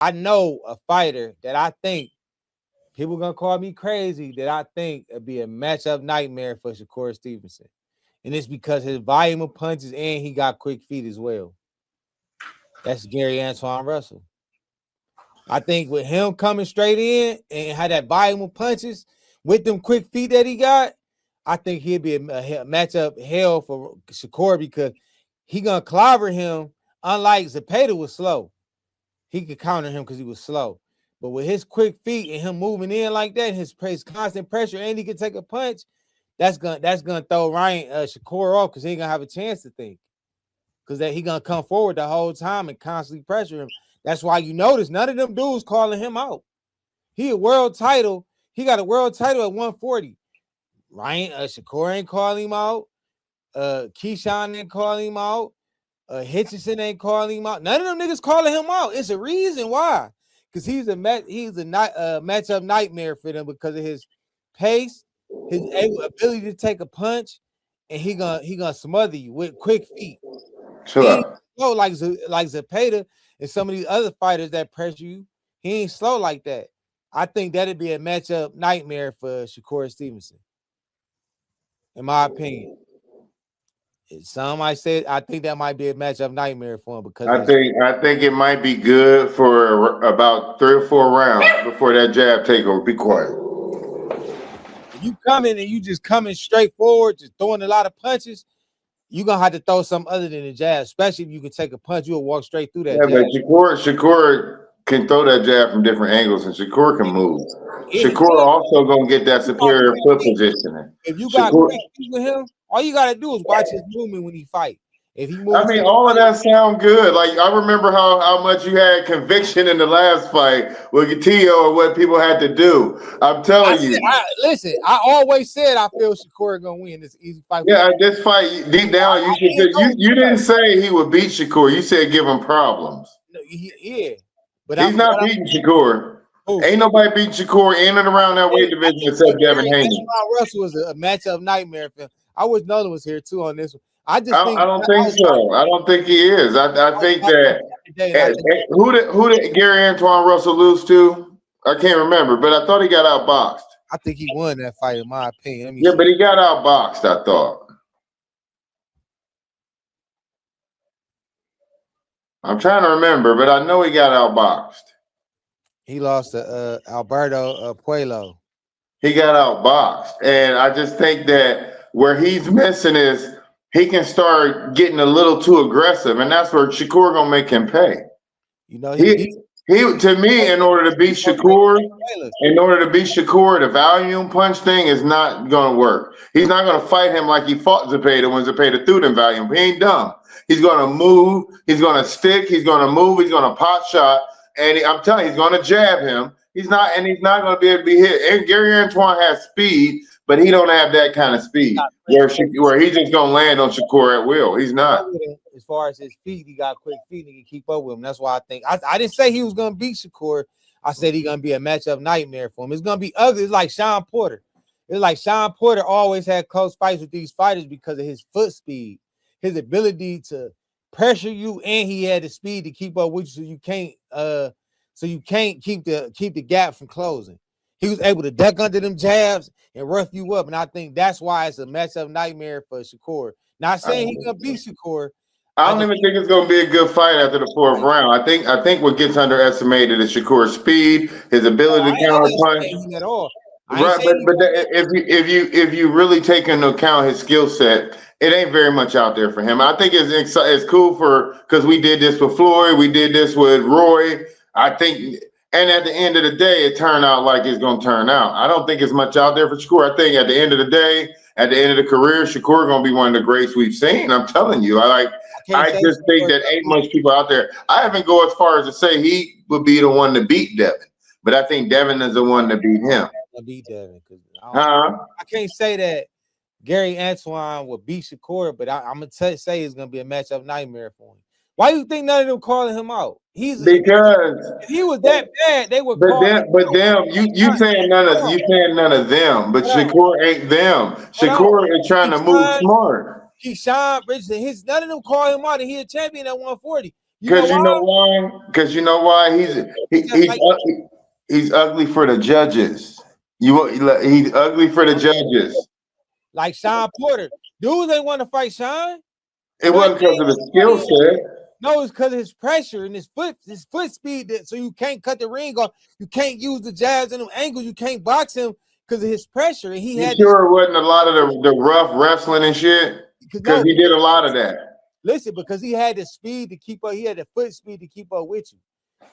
I know a fighter that I think people gonna call me crazy that I think it'd be a matchup nightmare for Shakur Stevenson, and it's because his volume of punches and he got quick feet as well. That's Gary Antuanne Russell. I think with him coming straight in and had that volume of punches with them quick feet that he got, I think he'd be a matchup hell for Shakur because he gonna clobber him. Unlike Zepeda was slow, he could counter him because he was slow. But with his quick feet and him moving in like that, his constant pressure, and he can take a punch, that's gonna throw Ryan Shakur off because he ain't gonna have a chance to think. Because that he gonna come forward the whole time and constantly pressure him. That's why you notice none of them dudes calling him out. He a world title. He got a world title at 140. Ryan Shakur ain't calling him out. Keyshawn ain't calling him out. Hitchison ain't calling him out. None of them niggas calling him out. It's a reason why. Because he's a matchup nightmare for them because of his pace, his ability to take a punch, and he gonna smother you with quick feet. Chill He ain't out. slow like Zepeda and some of these other fighters that pressure you. He ain't slow like that. I think that'd be a matchup nightmare for Shakur Stevenson, in my opinion. Some might say I think that might be a matchup nightmare for him because I think it might be good for about 3 or 4 rounds before that jab takeover. Be quiet. if you coming and you just coming straight forward, just throwing a lot of punches, you gonna have to throw something other than a jab. Especially if you can take a punch, you'll walk straight through that Yeah, but jab. Shakur can throw that jab from different angles, and Shakur can move. Yeah, he Shakur can. also gonna get that You got superior quick foot feet. positioning. If you got Shakur, quick feet with him, all you gotta do is watch his movement when he fight. If he I moving to mean, the all of right, that sound good. Like I remember how much you had conviction in the last fight with Gatillo and what people had to do. I'm telling you, listen. I always said I feel Shakur gonna win this easy fight for. yeah, this fight deep down, you I should. didn't know You didn't say he would beat Shakur. You said give him problems. yeah, but He's not beating Shakur. who? Ain't nobody beating Shakur in and around that weight I division just except think Devin Gary Haney. Antuanne Russell was a matchup nightmare for him. I wish Nolan was here too on this one. I just I think don't I think was watching, so. I don't think he is. I I was think watching him that the other day, and I think who did Gary Antoine Russell lose to? I can't remember, but I thought he got outboxed. he won that fight in my opinion. Let me Yeah, but see. he got outboxed. I thought. I'm trying to remember, but I know he got outboxed. He lost to Alberto Puello. He got outboxed, and I just think that where he's missing is he can start getting a little too aggressive, and that's where Shakur gonna make him pay. You know he beat. He to me, in order to beat Shakur, the volume punch thing is not gonna work. He's not gonna fight him like he fought Zepeda when Zepeda threw them volume. He ain't dumb. He's gonna move. He's gonna stick. He's gonna move. He's gonna pot shot, and I'm telling you, he's gonna jab him. He's not gonna be able to be hit. And Gary Antoine has speed, but he don't have that kind of speed where he's just gonna land on Shakur at will. He's not. As far as his feet, he got quick feet and he can keep up with him. That's why I think I didn't say he was gonna beat Shakur. I said he's gonna be a matchup nightmare for him. It's gonna be ugly. It's like Sean Porter. It's like Sean Porter always had close fights with these fighters because of his foot speed, his ability to pressure you, and he had the speed to keep up with you, so you can't keep the gap from closing. He was able to duck under them jabs and rough you up, and I think that's why it's a matchup nightmare for Shakur. Not saying he's gonna beat Shakur. I don't even think it's going to be a good fight after the fourth round. I think what gets underestimated is Shakur's speed, his ability to counter punch. At all. Right, but if you really take into account his skill set, it ain't very much out there for him. I think it's cool because we did this with Floyd, we did this with Roy. I think, and at the end of the day, it turned out like it's going to turn out. I don't think it's much out there for Shakur. I think at the end of the day, at the end of the career, Shakur going to be one of the greats we've seen. I'm telling you, I just think that ain't much people out there. I haven't go as far as to say he would be the one to beat Devin, but I think Devin is the one to beat him. Beat Devin because I can't say that Gary Antuanne will beat Shakur, but I'm gonna say it's gonna be a matchup nightmare for him. Why do you think none of them calling him out? Because if he was that bad, they would call him. But them, you saying none of them, but Shakur ain't them. Shakur is trying to move smart. Keyshawn Richardson, none of them call him out, and he a champion at 140. You know Because you know why? why? Because you know why Because like he's ugly for the judges. He's ugly for the judges. Sean Porter, dudes ain't want to fight Sean. It Back wasn't then, because of the skill set. no, it's because of his pressure and his foot speed. So you can't cut the ring off. You can't use the jabs and them angles. You can't box him because of his pressure. And he You had this. sure it wasn't a lot of the rough wrestling and shit? Because Because no, he did a lot of that. listen, because he had the speed to keep up. He had the foot speed to keep up with you.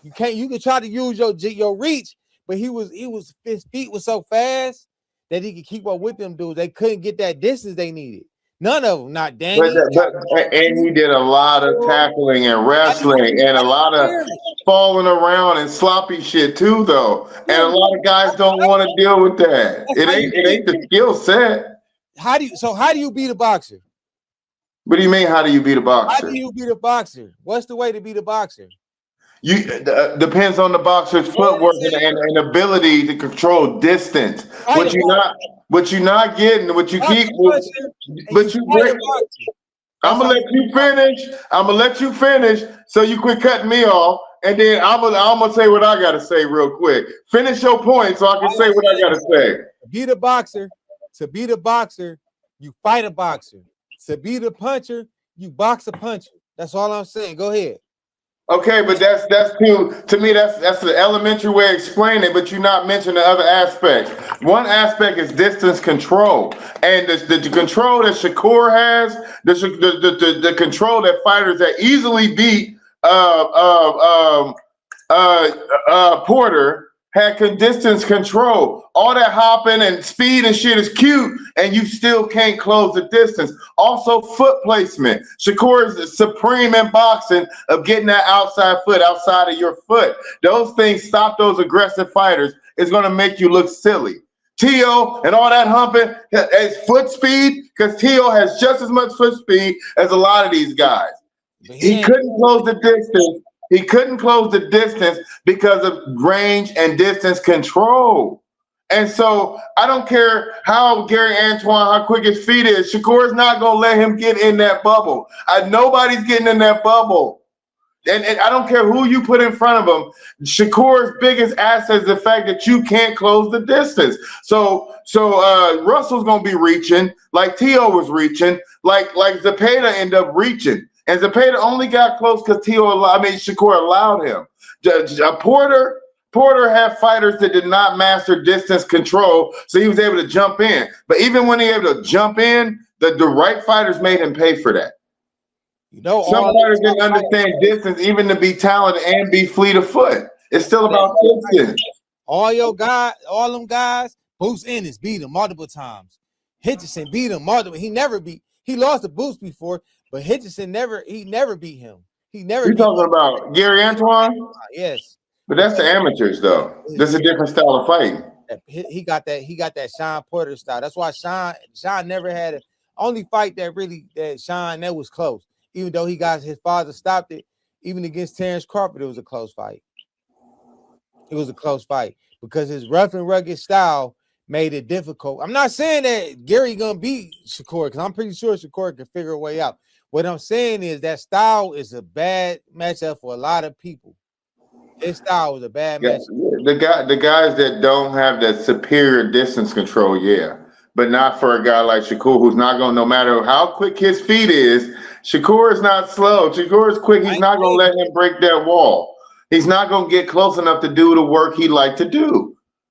You can't. You can try to use your reach, but his feet was so fast that he could keep up with them dudes. They couldn't get that distance they needed. None of them. Not Danny. And he did a lot of tackling and wrestling and a lot of falling around and sloppy shit too, though. And a lot of guys don't want to deal with that. It ain't the skill set. How do you beat a boxer? What do you mean? How do you beat a boxer? How do you beat a boxer? What's the way to beat a boxer? You depends on the boxer's footwork and ability to control distance. What you not getting, what you keep, but you bring. I'm gonna let you finish. I'm gonna let you finish. So you quit cutting me off, and then I'm gonna say what I gotta say real quick. Finish your point so I can say what I gotta say. Beat a boxer. To beat a boxer, you fight a boxer. To beat a puncher, you box a puncher. That's all I'm saying. Go ahead. Okay, but that's to me that's the elementary way of explaining it, but you're not mentioning the other aspects. One aspect is distance control, and the control that Shakur has, the control that fighters that easily beat Porter had distance control. All that hopping and speed and shit is cute, and you still can't close the distance. Also, foot placement. Shakur is supreme in boxing of getting that outside foot outside of your foot. Those things stop those aggressive fighters. It's going to make you look silly. Tio and all that humping is foot speed, because Tio has just as much foot speed as a lot of these guys. He couldn't close the distance. He couldn't close the distance because of range and distance control. And so I don't care how Gary Antuanne, how quick his feet is. Shakur's not going to let him get in that bubble. Nobody's getting in that bubble. And I don't care who you put in front of him. Shakur's biggest asset is the fact that you can't close the distance. So Russell's going to be reaching like Tio was reaching, like Zepeda ended up reaching. And Zepeda only got close because Shakur allowed him. Porter had fighters that did not master distance control, so he was able to jump in. But even when he was able to jump in, the right fighters made him pay for that. Some fighters didn't understand distance, even to be talented and be fleet of foot. It's still about distance. All them guys, Boots Ennis beat him multiple times. Hitchison beat him multiple. He lost to Boots before, but Hitchison never beat him. He never. You talking about Gary Antuanne? Yes. But that's the amateurs, though. This is a different style of fighting. He got that Sean Porter style. That's why Sean never had a only fight that Sean that was close. Even though his father stopped it, even against Terrence Crawford, it was a close fight. It was a close fight because his rough and rugged style made it difficult. I'm not saying that Gary gonna beat Shakur, because I'm pretty sure Shakur can figure a way out. What I'm saying is that style is a bad matchup for a lot of people. His style was a bad matchup. The guys that don't have that superior distance control, yeah. But not for a guy like Shakur, who's not going to, no matter how quick his feet is, Shakur is not slow. Shakur is quick. He's not going to let him break that wall. He's not going to get close enough to do the work he'd like to do.